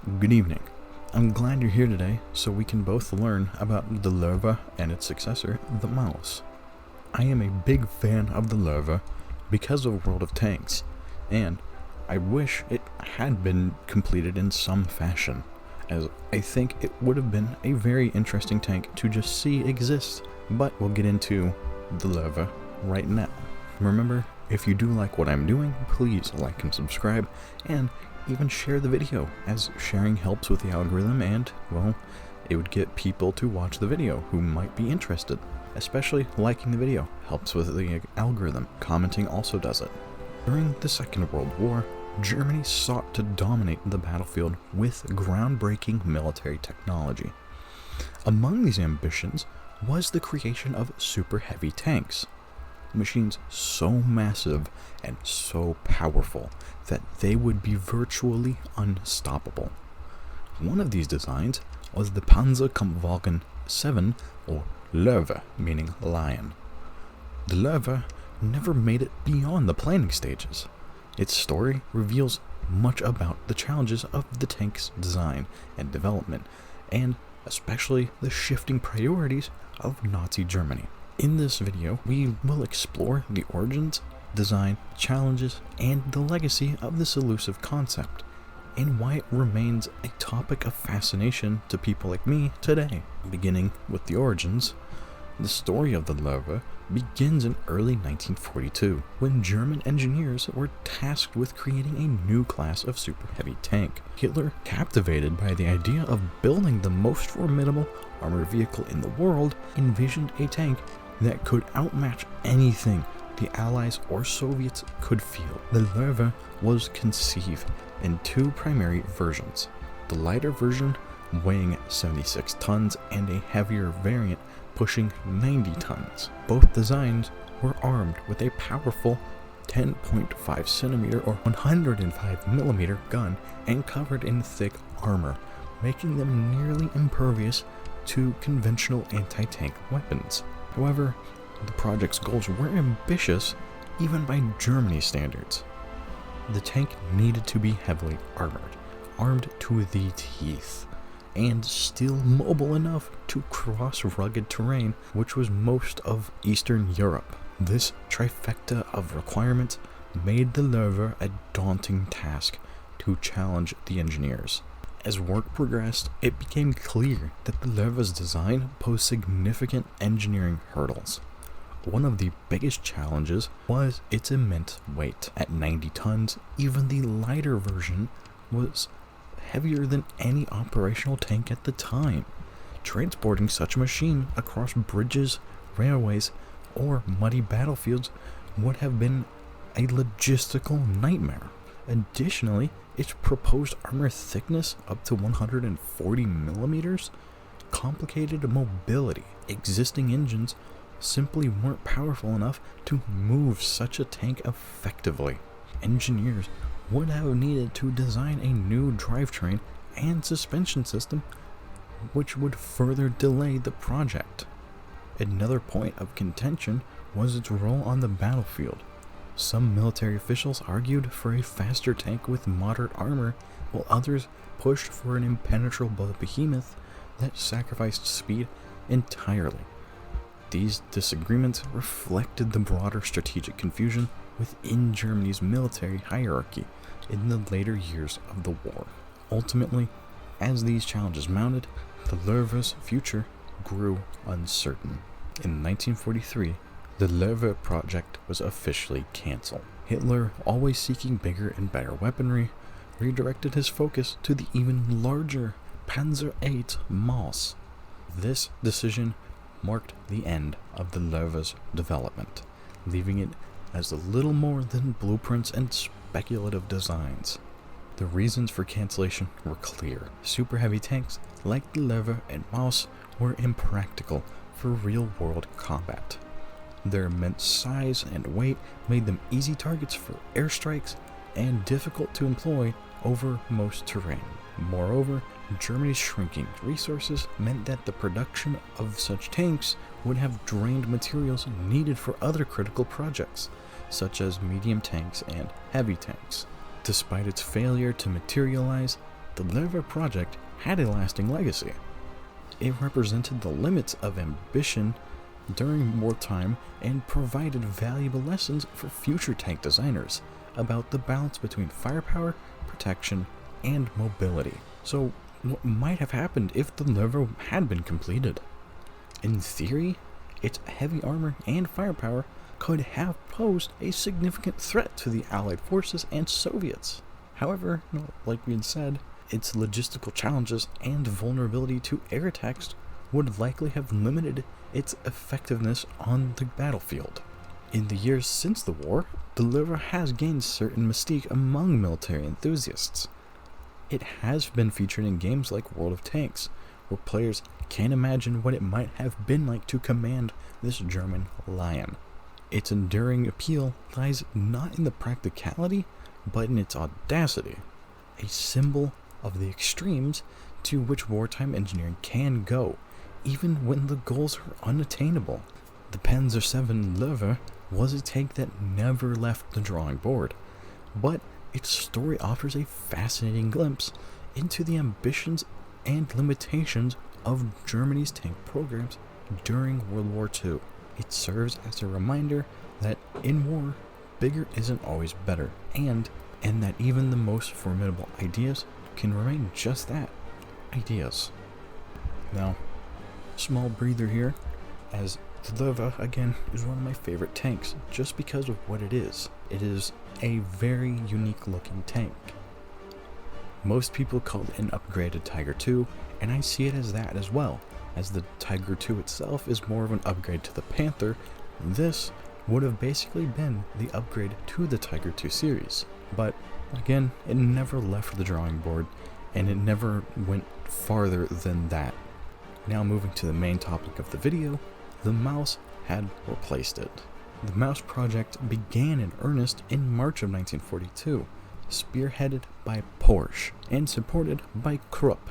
Good evening. I'm glad you're here today so we can both learn about the Löwe and its successor, the Maus. I am a big fan of the Löwe because of World of Tanks, and I wish it had been completed in some fashion, as I think it would have been a very interesting tank to just see exist, but we'll get into the Löwe right now. Remember, if you do like what I'm doing, please like and subscribe, and even share the video, as sharing helps with the algorithm and, well, it would get people to watch the video who might be interested. Especially liking the video helps with the algorithm. Commenting also does it. During the Second World War, Germany sought to dominate the battlefield with groundbreaking military technology. Among these ambitions was the creation of super heavy tanks. Machines so massive and so powerful that they would be virtually unstoppable. One of these designs was the Panzerkampfwagen 7, or Löwe, meaning lion. The Löwe never made it beyond the planning stages. Its story reveals much about the challenges of the tank's design and development, and especially the shifting priorities of Nazi Germany. In this video, we will explore the origins, design, challenges, and the legacy of this elusive concept, and why it remains a topic of fascination to people like me today. Beginning with the origins, the story of the Löwe begins in early 1942, when German engineers were tasked with creating a new class of super heavy tank. Hitler, captivated by the idea of building the most formidable armored vehicle in the world, envisioned a tank that could outmatch anything the Allies or Soviets could field. The Löwe was conceived in two primary versions, the lighter version weighing 76 tons and a heavier variant pushing 90 tons. Both designs were armed with a powerful 10.5 centimeter or 105 millimeter gun and covered in thick armor, making them nearly impervious to conventional anti-tank weapons. However, the project's goals were ambitious even by Germany's standards. The tank needed to be heavily armed to the teeth, and still mobile enough to cross rugged terrain, which was most of Eastern Europe. This trifecta of requirements made the Löwe a daunting task to challenge the engineers. As work progressed, it became clear that the Löwe's design posed significant engineering hurdles. One of the biggest challenges was its immense weight. At 90 tons, even the lighter version was heavier than any operational tank at the time. Transporting such a machine across bridges, railways, or muddy battlefields would have been a logistical nightmare. Additionally, its proposed armor thickness, up to 140 millimeters, complicated mobility. Existing engines simply weren't powerful enough to move such a tank effectively. Engineers would have needed to design a new drivetrain and suspension system, which would further delay the project. Another point of contention was its role on the battlefield. Some military officials argued for a faster tank with moderate armor, while others pushed for an impenetrable behemoth that sacrificed speed entirely. These disagreements reflected the broader strategic confusion within Germany's military hierarchy in the later years of the war. Ultimately, as these challenges mounted, the Löwe's future grew uncertain. In 1943, the Löwe project was officially cancelled. Hitler, always seeking bigger and better weaponry, redirected his focus to the even larger Panzer VIII Maus. This decision marked the end of the Löwe's development, leaving it as little more than blueprints and speculative designs. The reasons for cancellation were clear. Super heavy tanks like the Löwe and Maus were impractical for real-world combat. Their immense size and weight made them easy targets for airstrikes and difficult to employ over most terrain. Moreover, Germany's shrinking resources meant that the production of such tanks would have drained materials needed for other critical projects, such as medium tanks and heavy tanks. Despite its failure to materialize, the Löwe project had a lasting legacy. It represented the limits of ambition during wartime and provided valuable lessons for future tank designers about the balance between firepower, protection, and mobility. So, what might have happened if the Löwe had been completed? In theory, its heavy armor and firepower could have posed a significant threat to the Allied forces and Soviets. However, like we had said, its logistical challenges and vulnerability to air attacks would likely have limited its effectiveness on the battlefield. In the years since the war, the Löwe has gained certain mystique among military enthusiasts. It has been featured in games like World of Tanks, where players can imagine what it might have been like to command this German lion. Its enduring appeal lies not in the practicality, but in its audacity, a symbol of the extremes to which wartime engineering can go, even when the goals are unattainable. The Panzer VII Löwe was a tank that never left the drawing board, but its story offers a fascinating glimpse into the ambitions and limitations of Germany's tank programs during World War II. It serves as a reminder that in war, bigger isn't always better, and that even the most formidable ideas can remain just that, ideas. Now, small breather here, as the Löwe, again, is one of my favorite tanks, just because of what it is. It is a very unique looking tank. Most people call it an upgraded Tiger II, and I see it as that as well. As the Tiger II itself is more of an upgrade to the Panther, this would have basically been the upgrade to the Tiger II series. But again, it never left the drawing board, and it never went farther than that. Now moving to the main topic of the video, the Maus had replaced it. The Maus project began in earnest in March of 1942, spearheaded by Porsche and supported by Krupp.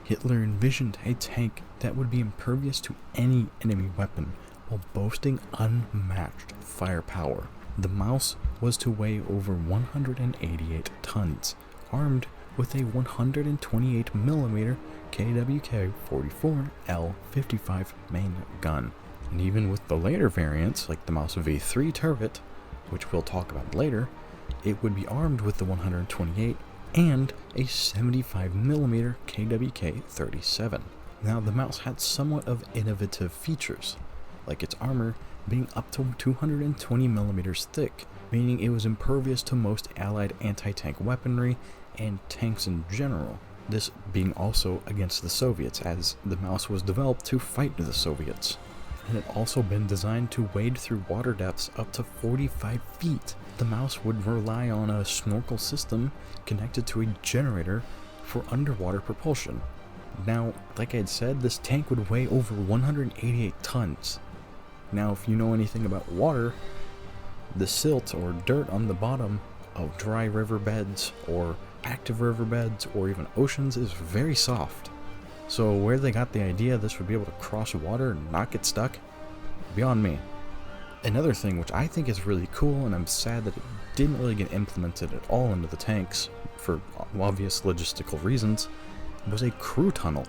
Hitler envisioned a tank that would be impervious to any enemy weapon while boasting unmatched firepower. The Maus was to weigh over 188 tons, armed with a 128mm KWK-44 L55 main gun. And even with the later variants, like the Maus V3 turret, which we'll talk about later, it would be armed with the 128 and a 75mm KWK-37. Now, the Maus had somewhat of innovative features, like its armor being up to 220mm thick, meaning it was impervious to most Allied anti-tank weaponry and tanks in general. This being also against the Soviets, as the Maus was developed to fight the Soviets. It had also been designed to wade through water depths up to 45 feet. The Maus would rely on a snorkel system connected to a generator for underwater propulsion. Now, like I had said, this tank would weigh over 188 tons. Now, if you know anything about water, the silt or dirt on the bottom of dry riverbeds or active riverbeds or even oceans is very soft. So where they got the idea this would be able to cross water and not get stuck, beyond me. Another thing which I think is really cool, and I'm sad that it didn't really get implemented at all into the tanks for obvious logistical reasons, was a crew tunnel,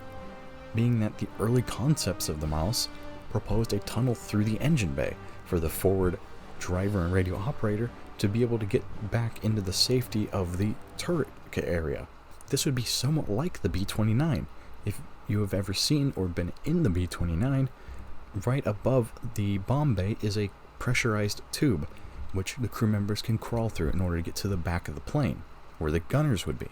being that the early concepts of the Maus proposed a tunnel through the engine bay for the forward driver and radio operator to be able to get back into the safety of the turret area. This would be somewhat like the B-29. If you have ever seen or been in the B-29, right above the bomb bay is a pressurized tube, which the crew members can crawl through in order to get to the back of the plane, where the gunners would be.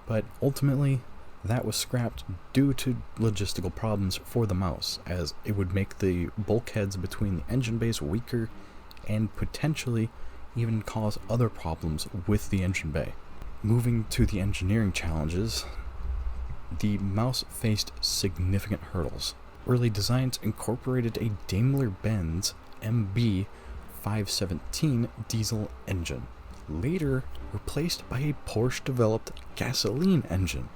But ultimately, that was scrapped due to logistical problems for the Maus, as it would make the bulkheads between the engine bays weaker and potentially even cause other problems with the engine bay. Moving to the engineering challenges, the Maus faced significant hurdles. Early designs incorporated a Daimler-Benz MB 517 diesel engine, later replaced by a Porsche-developed gasoline engine,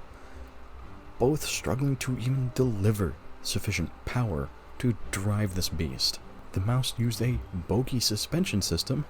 both struggling to even deliver sufficient power to drive this beast. The Maus used a bogie suspension system,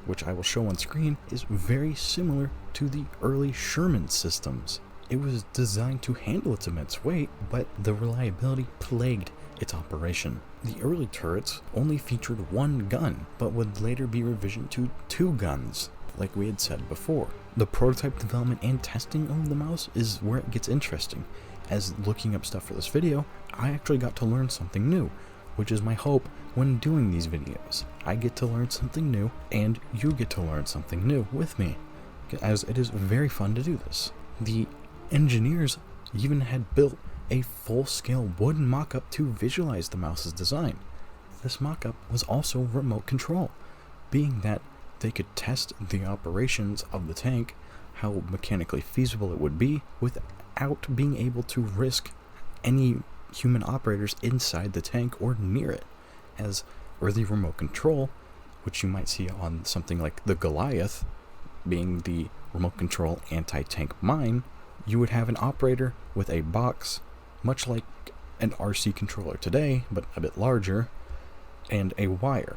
which I will show on screen is very similar to the early Sherman systems. It was designed to handle its immense weight, but the reliability plagued its operation. The early turrets only featured one gun, but would later be revisioned to 2 guns, like we had said before. The prototype development and testing of the Maus is where it gets interesting, as looking up stuff for this video, I actually got to learn something new, which is my hope when doing these videos. I get to learn something new, and you get to learn something new with me, as it is very fun to do this. The engineers even had built a full-scale wooden mock-up to visualize the Maus's design. This mock-up was also remote control, being that they could test the operations of the tank, how mechanically feasible it would be, without being able to risk any human operators inside the tank or near it, as early remote control, which you might see on something like the Goliath, being the remote control anti-tank mine, you would have an operator with a box, much like an RC controller today, but a bit larger, and a wire,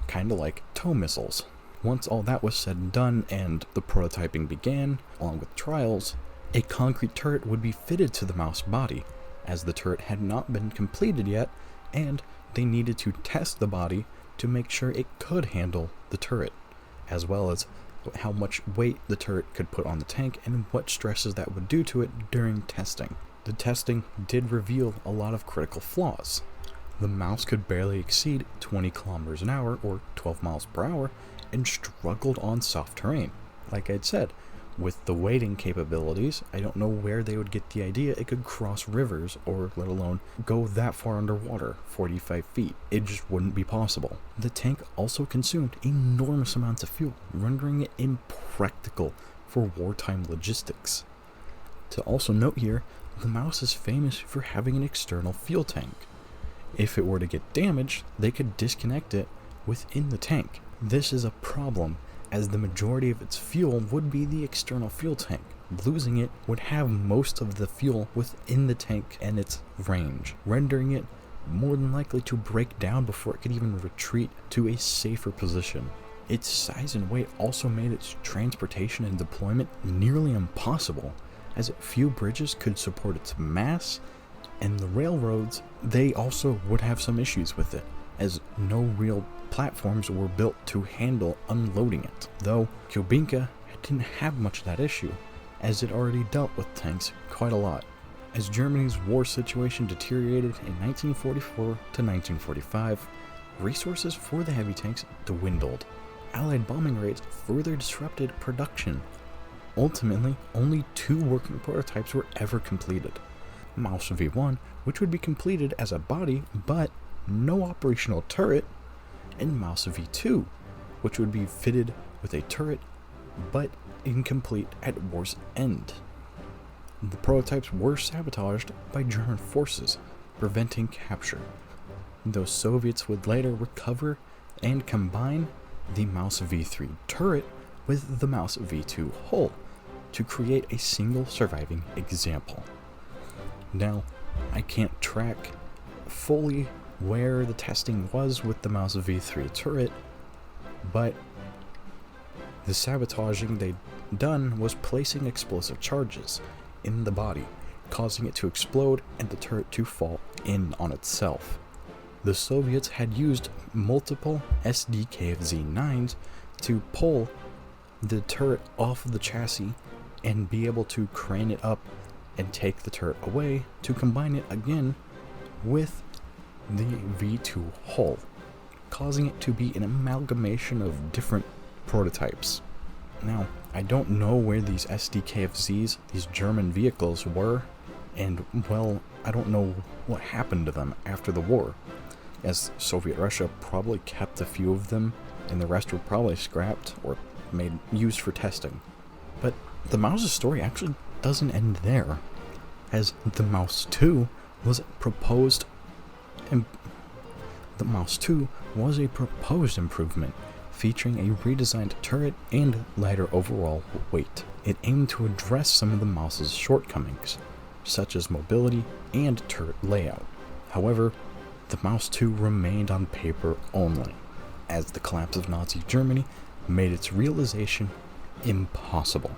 kind of like tow missiles. Once all that was said and done and the prototyping began, along with trials, a concrete turret would be fitted to the Maus body, as the turret had not been completed yet, and they needed to test the body to make sure it could handle the turret, as well as how much weight the turret could put on the tank and what stresses that would do to it during testing. The testing did reveal a lot of critical flaws. The Maus could barely exceed 20 kilometers an hour or 12 miles per hour and struggled on soft terrain. Like I'd said, with the wading capabilities, I don't know where they would get the idea it could cross rivers or let alone go that far underwater, 45 feet. It just wouldn't be possible. The tank also consumed enormous amounts of fuel, rendering it impractical for wartime logistics. To also note here, the Maus is famous for having an external fuel tank. If it were to get damaged, they could disconnect it within the tank. This is a problem, as the majority of its fuel would be the external fuel tank. Losing it would have most of the fuel within the tank and its range, rendering it more than likely to break down before it could even retreat to a safer position. Its size and weight also made its transportation and deployment nearly impossible, as few bridges could support its mass, and the railroads, they also would have some issues with it, as no real platforms were built to handle unloading it. Though Kubinka didn't have much of that issue, as it already dealt with tanks quite a lot. As Germany's war situation deteriorated in 1944 to 1945, resources for the heavy tanks dwindled. Allied bombing raids further disrupted production. Ultimately, only 2 working prototypes were ever completed. Maus V1, which would be completed as a body but no operational turret, and Maus V2, which would be fitted with a turret but incomplete at war's end. The prototypes were sabotaged by German forces, preventing capture. Though Soviets would later recover and combine the Maus V3 turret with the Maus V2 hull to create a single surviving example. Now, I can't track fully where the testing was with the Maus V3 turret, but the sabotaging they'd done was placing explosive charges in the body, causing it to explode and the turret to fall in on itself. The Soviets had used multiple SDKFZ-9s to pull the turret off of the chassis and be able to crane it up and take the turret away to combine it again with the V2 hull, causing it to be an amalgamation of different prototypes. Now, I don't know where these SDKFZs, these German vehicles, were, and well, I don't know what happened to them after the war, as Soviet Russia probably kept a few of them, and the rest were probably scrapped or used for testing. But the Maus's story actually doesn't end there, as the Maus 2 was proposed, and the Maus 2 was a proposed improvement featuring a redesigned turret and lighter overall weight. It aimed to address some of the Maus's shortcomings, such as mobility and turret layout. However, the Maus 2 remained on paper only, as the collapse of Nazi Germany made its realization impossible.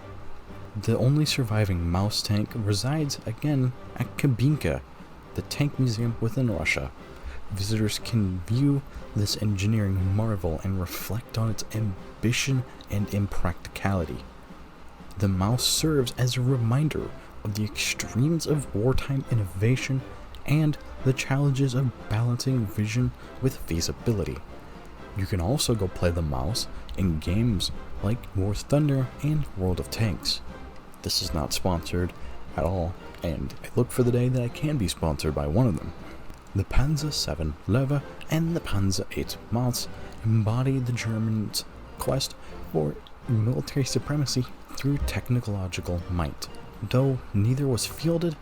The only surviving Maus tank resides again at Kubinka, the tank museum within Russia. Visitors can view this engineering marvel and reflect on its ambition and impracticality. The Maus serves as a reminder of the extremes of wartime innovation and the challenges of balancing vision with feasibility. You can also go play the Maus in games like War Thunder and World of Tanks. This is not sponsored at all, and I look for the day that I can be sponsored by one of them. The Panzer VII Löwe and the Panzer VIII Maus embody the Germans' quest for military supremacy through technological might. Though neither was fielded,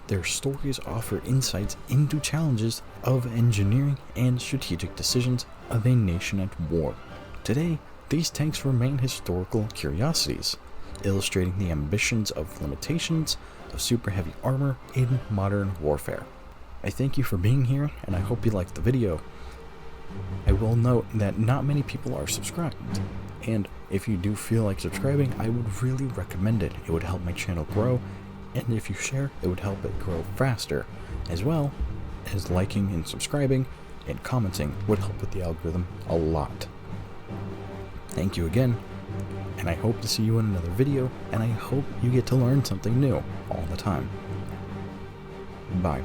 their stories offer insights into challenges of engineering and strategic decisions of a nation at war. Today, these tanks remain historical curiosities, illustrating the ambitions of limitations of super heavy armor in modern warfare. I thank you for being here, and I hope you liked the video. I will note that not many people are subscribed, and if you do feel like subscribing, I would really recommend it. It would help my channel grow, and if you share, it would help it grow faster, as well as liking and subscribing and commenting would help with the algorithm a lot. Thank you again, and I hope to see you in another video, and I hope you get to learn something new all the time. Bye.